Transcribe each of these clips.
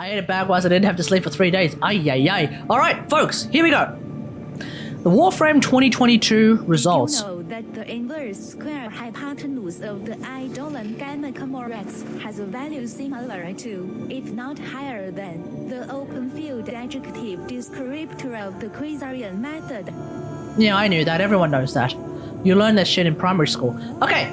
I ate a bag whilst I didn't have to sleep for 3 days. Ay, ay, ay. All right, folks, here we go. The Warframe 2022 results. Did you know that the inverse square hypotenuse of the eidolon gamma Comorex has a value similar to, if not higher than, the open field adjective descriptor of the Quasarian method? Yeah, I knew that. Everyone knows that. You learned that shit in primary school. Okay.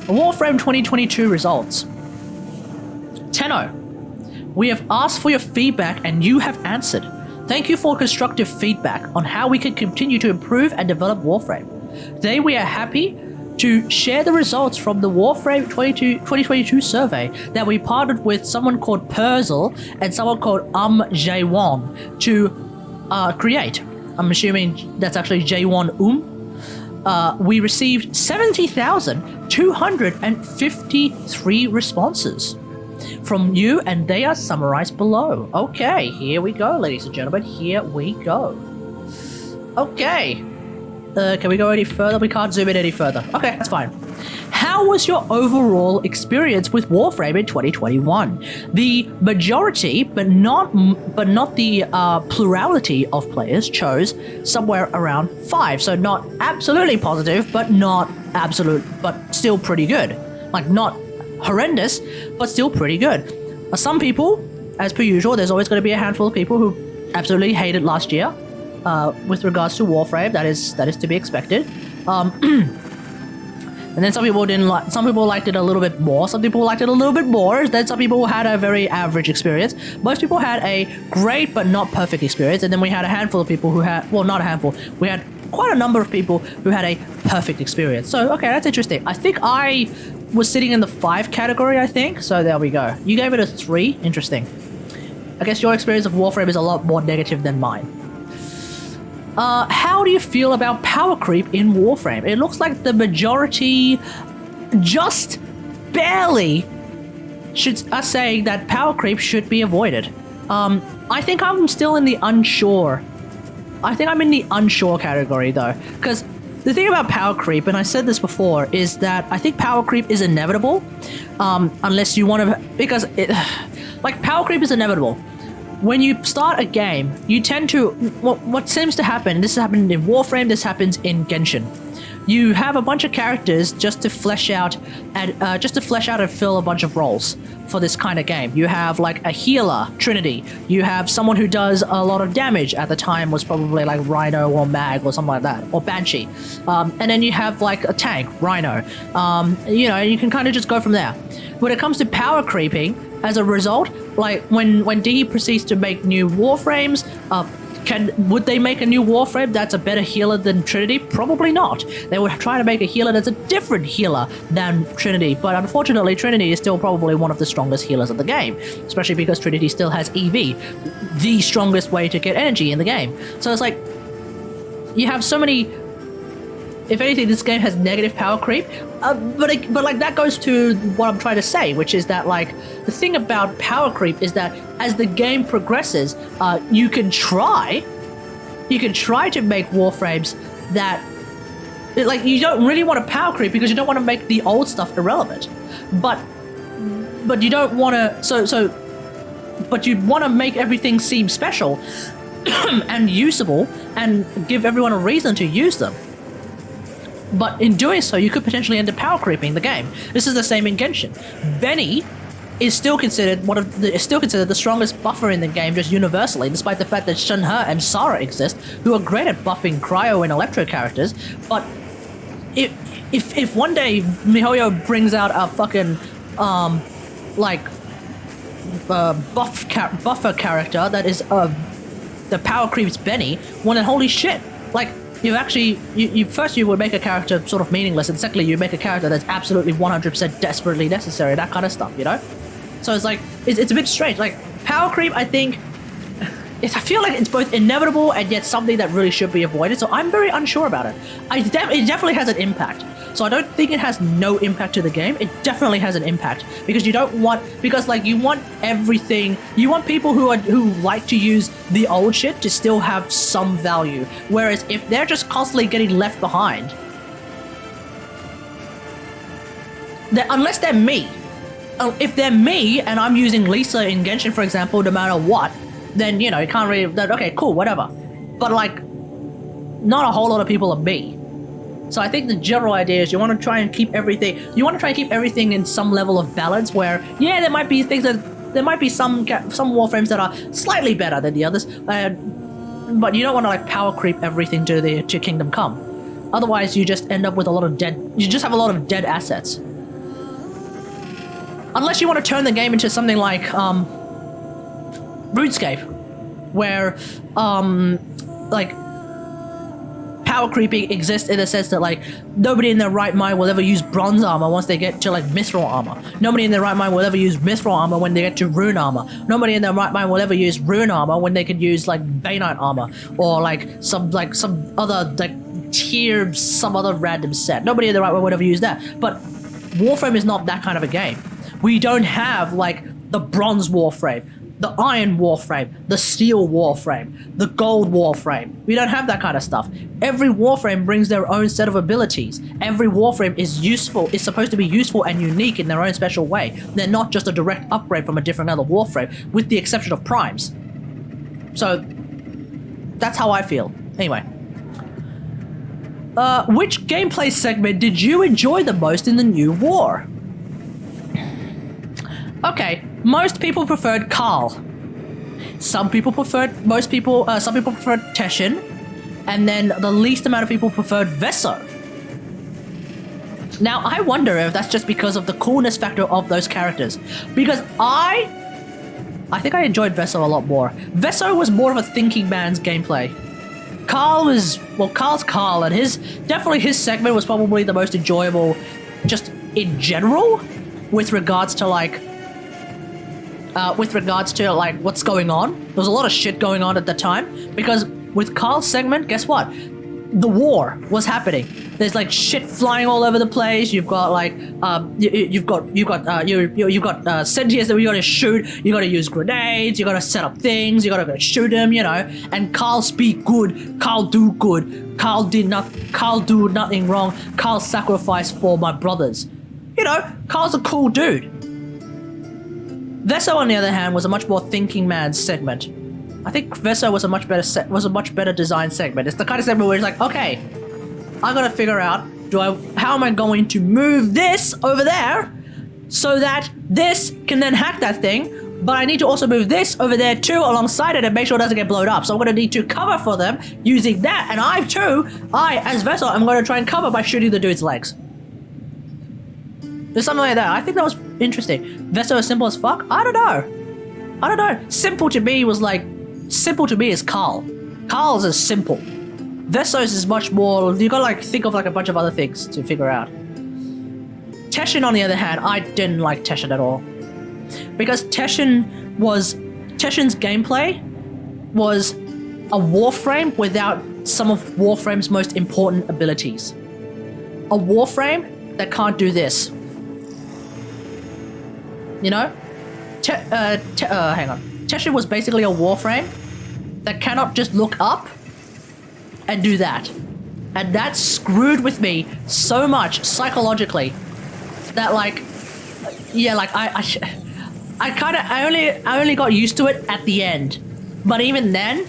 The Warframe 2022 results. Tenno. We have asked for your feedback and you have answered. Thank you for constructive feedback on how we can continue to improve and develop Warframe. Today we are happy to share the results from the Warframe 2022 survey that we partnered with someone called Perzel and someone called Jaewon to create. I'm assuming that's actually Jaewon we received 70,253 responses from you, and they are summarized below. Okay, here we go, ladies and gentlemen. Here we go. Okay. Can we go any further? We can't zoom in any further. Okay, that's fine. How was your overall experience with Warframe in 2021? The majority, but not the plurality of players chose somewhere around 5. So not absolutely positive, but not absolute, but still pretty good. Like not horrendous, but still pretty good. Some people, as per usual, there's always going to be a handful of people who absolutely hated last year with regards to Warframe. That is to be expected. And then some people didn't like. Some people liked it a little bit more. Some people liked it a little bit more. Then some people had a very average experience. Most people had a great but not perfect experience. And then we had a handful of people who had, well, not a handful. We had quite a number of people who had a perfect experience. So okay, that's interesting. I think I was sitting in the 5 category, I think. So there we go. You gave it a 3. Interesting. I guess your experience of Warframe is a lot more negative than mine. How do you feel about power creep in Warframe? It looks like the majority just barely are saying that power creep should be avoided. I think I'm still in the unsure. I think I'm in the unsure category though, because the thing about power creep, and I said this before, is that I think power creep is inevitable, unless you want to, because like power creep is inevitable. When you start a game, you tend to, what seems to happen, this happened in Warframe, this happens in Genshin. You have a bunch of characters just to flesh out and fill a bunch of roles for this kind of game. You have like a healer, Trinity. You have someone who does a lot of damage. At the time was probably like Rhino or Mag or something like that, or Banshee. And then you have like a tank, Rhino. You know, you can kind of just go from there. When it comes to power creeping, as a result, like when DE proceeds to make new Warframes, would they make a new Warframe that's a better healer than Trinity? Probably not. They would try to make a healer that's a different healer than Trinity, but unfortunately Trinity is still probably one of the strongest healers in the game, especially because Trinity still has EV, the strongest way to get energy in the game. So it's like, you have so many. If anything, this game has negative power creep, but like that goes to what I'm trying to say, which is that like the thing about power creep is that as the game progresses, you can try to make Warframes that like you don't really want to power creep because you don't want to make the old stuff irrelevant, but you don't want to but you want to make everything seem special and usable and give everyone a reason to use them. But in doing so, you could potentially end up power creeping the game. This is the same in Genshin. Benny is still considered the strongest buffer in the game, just universally, despite the fact that Shenhe and Sara exist, who are great at buffing Cryo and Electro characters. But if one day MiHoYo brings out a fucking buffer character that is the power creeps Benny, well then holy shit, like. You first you would make a character sort of meaningless, and secondly you make a character that's absolutely 100% desperately necessary, that kind of stuff, you know? So it's like, it's a bit strange. Like, power creep, I think, I feel like it's both inevitable and yet something that really should be avoided, so I'm very unsure about it. It definitely has an impact. So I don't think it has no impact to the game. It definitely has an impact because you want everything. You want people who like to use the old shit to still have some value. Whereas if they're just constantly getting left behind, unless they're me, if they're me and I'm using Lisa in Genshin, for example, no matter what, then, you know, you can't really, okay, cool, whatever. But, like, not a whole lot of people are me. So I think the general idea is you want to try and keep everything in some level of balance where, yeah, there might be some Warframes that are slightly better than the others, but you don't want to, like, power creep everything to Kingdom Come. Otherwise, you just end up with you just have a lot of dead assets. Unless you want to turn the game into something like, RuneScape, where, like, power creeping exists in the sense that, like, nobody in their right mind will ever use bronze armor once they get to, like, mithril armor. Nobody in their right mind will ever use mithril armor when they get to rune armor. Nobody in their right mind will ever use rune armor when they could use, like, Bainite armor or, like, some other, like, tier, some other random set. Nobody in their right mind would ever use that. But Warframe is not that kind of a game. We don't have, like, the bronze Warframe, the iron Warframe, the steel Warframe, the gold Warframe. We don't have that kind of stuff. Every Warframe brings their own set of abilities. Every Warframe is supposed to be useful and unique in their own special way. They're not just a direct upgrade from a different other Warframe, with the exception of Primes. So, that's how I feel. Anyway. Which gameplay segment did you enjoy the most in the new war? Okay, most people preferred Karl. Some people preferred Teshin, and then the least amount of people preferred Veso. Now, I wonder if that's just because of the coolness factor of those characters. Because I think I enjoyed Veso a lot more. Veso was more of a thinking man's gameplay. Karl's Karl, and his segment was probably the most enjoyable, just in general, with regards to what's going on. There was a lot of shit going on at the time, because with Karl's segment, guess what? The war was happening. There's like shit flying all over the place. You've got like you've got sentients that you got to shoot. You got to use grenades. You got to set up things. You got to go shoot them. You know. And Karl speak good. Karl do good. Karl do nothing wrong. Karl sacrificed for my brothers. You know, Karl's a cool dude. Veso, on the other hand, was a much more thinking man's segment. I think Veso was a much better designed segment. It's the kind of segment where it's like, okay, I gotta figure out how am I going to move this over there so that this can then hack that thing, but I need to also move this over there too alongside it and make sure it doesn't get blown up. So I'm gonna need to cover for them using that, and I as Veso, I'm gonna try and cover by shooting the dude's legs. There's something like that. I think that was interesting. Veso is simple as fuck? I don't know. Simple to me is Karl. Karl's is simple. Veso's is much more, you gotta like think of like a bunch of other things to figure out. Teshin, on the other hand, I didn't like Teshin at all. Because Teshin's gameplay was a Warframe without some of Warframe's most important abilities. A Warframe that can't do this. You know? Hang on. Teshin was basically a Warframe that cannot just look up and do that. And that screwed with me so much psychologically that like, yeah, like I only got used to it at the end. But even then,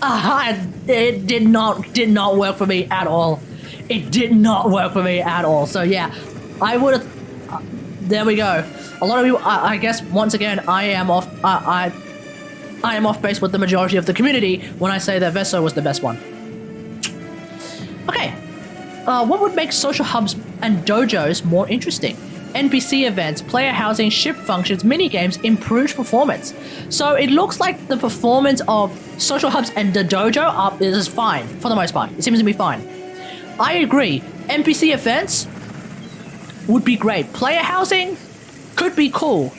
it did not work for me at all. It did not work for me at all. So yeah, I would have. There we go. A lot of people. I guess once again, I am off base with the majority of the community when I say that Veso was the best one. Okay. What would make social hubs and dojos more interesting? NPC events, player housing, ship functions, minigames, improved performance. So it looks like the performance of social hubs and the dojo is fine, for the most part. It seems to be fine. I agree. NPC events would be great. Player housing could be cool.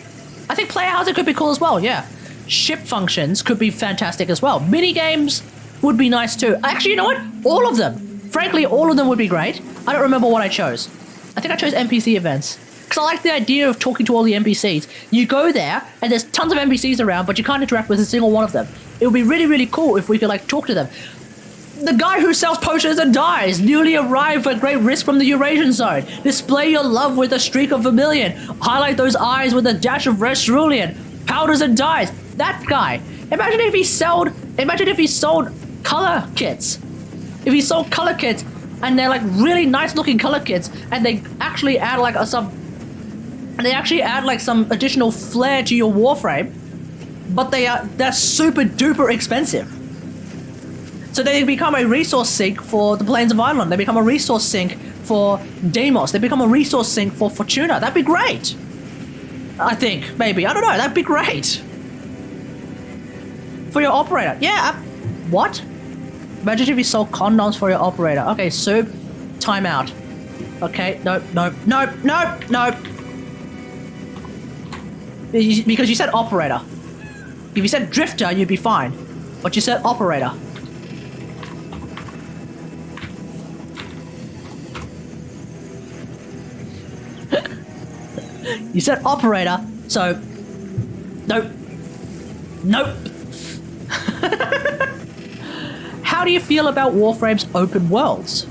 I think player housing could be cool as well, yeah. Ship functions could be fantastic as well. Minigames would be nice too. Actually, you know what? All of them. Frankly, all of them would be great. I don't remember what I chose. I think I chose NPC events. Because I like the idea of talking to all the NPCs. You go there, and there's tons of NPCs around, but you can't interact with a single one of them. It would be really, really cool if we could, like, talk to them. The guy who sells potions and dyes, newly arrived at great risk from the Eurasian zone. Display your love with a streak of vermilion. Highlight those eyes with a dash of red cerulean. Powders and dyes. That guy. Imagine if he sold color kits. If he sold color kits and they're like really nice looking color kits and they actually add like some additional flair to your Warframe, but they're super duper expensive. So they become a resource sink for the Plains of Ireland. They become a resource sink for Deimos. They become a resource sink for Fortuna. That'd be great. I think, maybe. I don't know. That'd be great. For your operator. Yeah. What? Imagine if you sold condoms for your operator. Okay, Soup. Time out. Okay, nope. Because you said operator. If you said drifter, you'd be fine. But you said operator. You said operator, so... Nope. How do you feel about Warframe's open worlds?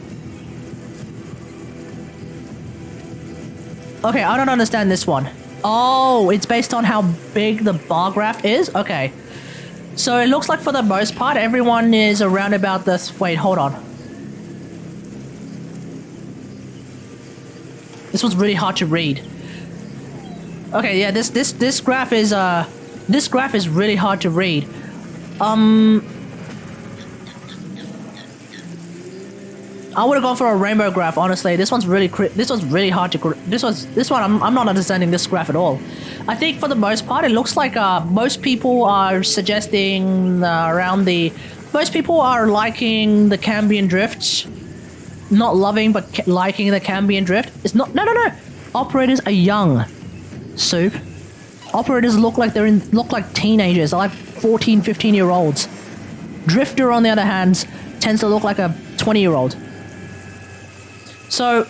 Okay, I don't understand this one. Oh, it's based on how big the bar graph is? Okay. So it looks like for the most part, everyone is around about this... Wait, hold on. This was really hard to read. Okay, yeah, this graph is really hard to read. I would have gone for a rainbow graph, honestly. This one's really hard to... This one, I'm not understanding this graph at all. I think for the most part, it looks like most people are suggesting most people are liking the Cambion Drift. Not loving, but liking the Cambion Drift. It's not... No. Operators are young, Soup. Operators look like teenagers. They're like 14, 15-year-olds. Drifter, on the other hand, tends to look like a 20-year-old. So,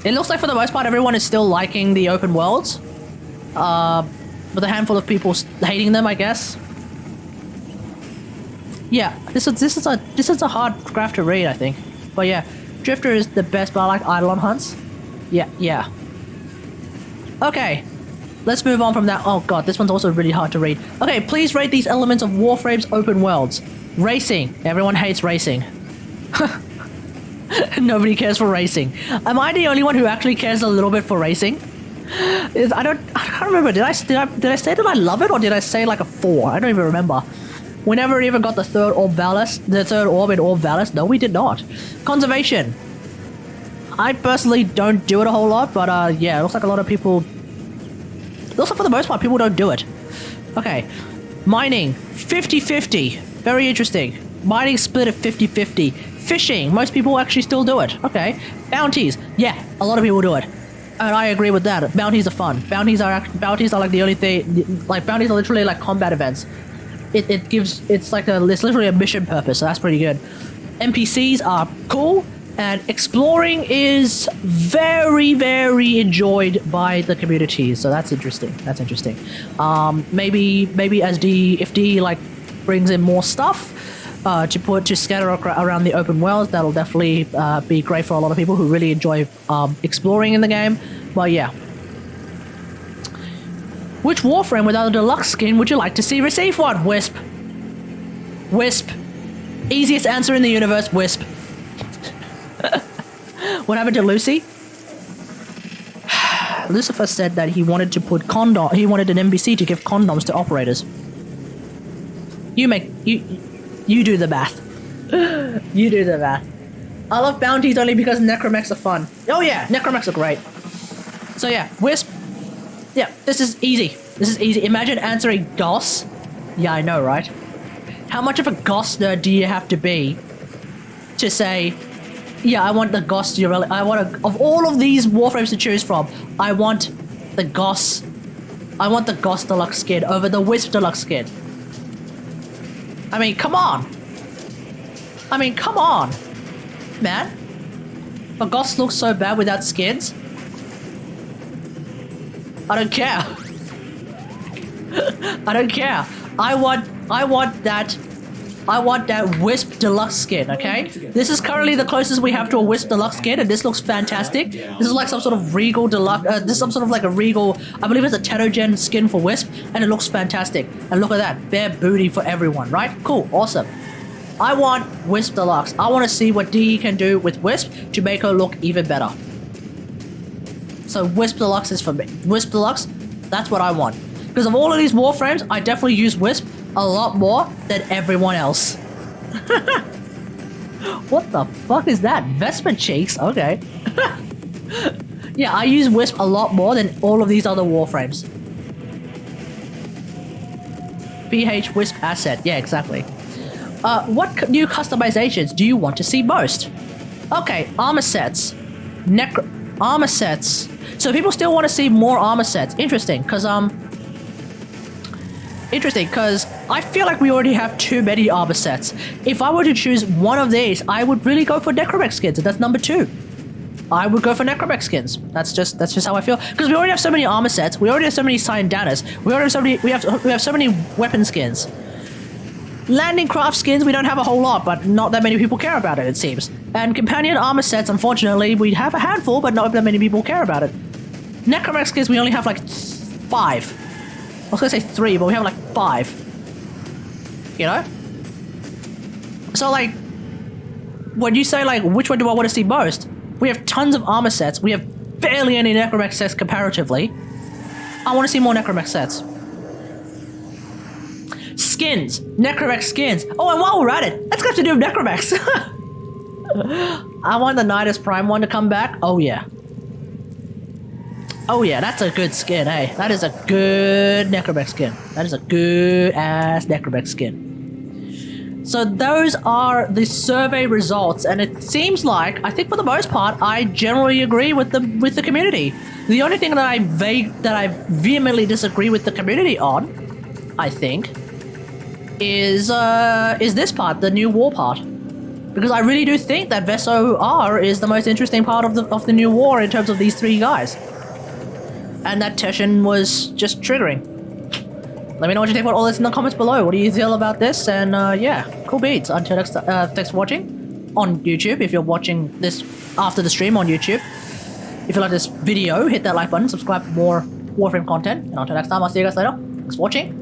it looks like for the most part everyone is still liking the open worlds, with a handful of people hating them, I guess. Yeah, this is a hard graph to read, I think. But yeah, Drifter is the best, but I like Eidolon hunts. Yeah. Okay, let's move on from that. Oh god, this one's also really hard to read. Okay, please rate these elements of Warframe's open worlds. Racing. Everyone hates racing. Nobody cares for racing. Am I the only one who actually cares a little bit for racing? I can't remember. Did I say that I love it, or did I say like a 4? I don't even remember. We never even got the third orb in Orb Valis. No, we did not. Conservation. I personally don't do it a whole lot, but yeah, it looks like a lot of people... It looks like for the most part, people don't do it. Okay. Mining. 50-50. Very interesting. Mining split at 50-50. Fishing. Most people actually still do it. Okay. Bounties. Yeah, a lot of people do it. And I agree with that. Bounties are fun. Bounties are like the only thing... Like, bounties are literally like combat events. It's literally a mission purpose, so that's pretty good. NPCs are cool, and exploring is very, very enjoyed by the community, so that's interesting. Maybe as if D like brings in more stuff to scatter around the open worlds, that'll definitely be great for a lot of people who really enjoy exploring in the game. But yeah. Which Warframe without a deluxe skin would you like to see receive one? Wisp. Easiest answer in the universe, Wisp. What happened to Lucy? Lucifer said that he wanted to put he wanted an NPC to give condoms to operators. You do the math. You do the math. I love bounties only because necromechs are fun. Oh yeah, necromechs are great. So yeah, Wisp. Yeah, this is easy. Imagine answering DOS. Yeah, I know, right? How much of a GOS nerd do you have to be to say, yeah, I want the GOS of all of these Warframes to choose from, I want the GOS deluxe skin over the Wisp deluxe skin. I mean, come on, man. But GOS looks so bad without skins. I don't care. I don't care. I want that I want that Wisp Deluxe skin, okay? This is currently the closest we have to a Wisp Deluxe skin, and this looks fantastic. This is like some sort of Regal Deluxe, this is some sort of like a Regal, I believe it's a Tenogen skin for Wisp, and it looks fantastic. And look at that, bare booty for everyone, right? Cool, awesome. I want Wisp Deluxe. I want to see what DE can do with Wisp to make her look even better. So Wisp Deluxe is for me. Wisp Deluxe, that's what I want. Because of all of these Warframes, I definitely use Wisp a lot more than everyone else. What the fuck is that? Vespa cheeks? Okay. Yeah, I use Wisp a lot more than all of these other Warframes. PH Wisp asset. Yeah, exactly. What new customizations do you want to see most? Okay, armor sets. Armor sets. So people still want to see more armor sets. Interesting, because I feel like we already have too many armor sets. If I were to choose one of these, I would really go for Necromech skins, and that's number 2. I would go for Necromech skins. That's just how I feel. Because we already have so many armor sets, we already have so many Cyandanas, we have so many weapon skins. Landing craft skins, we don't have a whole lot, but not that many people care about it seems. And companion armor sets, unfortunately, we have a handful, but not that many people care about it. Necromech skins, we only have like 5. I was gonna say 3, but we have like 5. You know? So like, when you say like, which one do I want to see most? We have tons of armor sets. We have barely any Necromech sets comparatively. I want to see more Necromech sets. Skins. Necromech skins. Oh, and while we're at it, let's go to do Necromechs. I want the Nidus Prime one to come back. Oh yeah. Oh yeah, that's a good skin, hey. That is a good Necromech skin. That is a good ass Necromech skin. So those are the survey results, and it seems like, I think for the most part, I generally agree with the community. The only thing that I vehemently disagree with the community on, I think, is this part, the new war part. Because I really do think that Veso R is the most interesting part of the new war in terms of these 3 guys. And that Teshin was just triggering. Let me know what you think about all this in the comments below. What do you feel about this? And yeah, cool beats. Until next, thanks for watching on YouTube. If you're watching this after the stream on YouTube, if you like this video, hit that like button, subscribe for more Warframe content. And until next time, I'll see you guys later. Thanks for watching.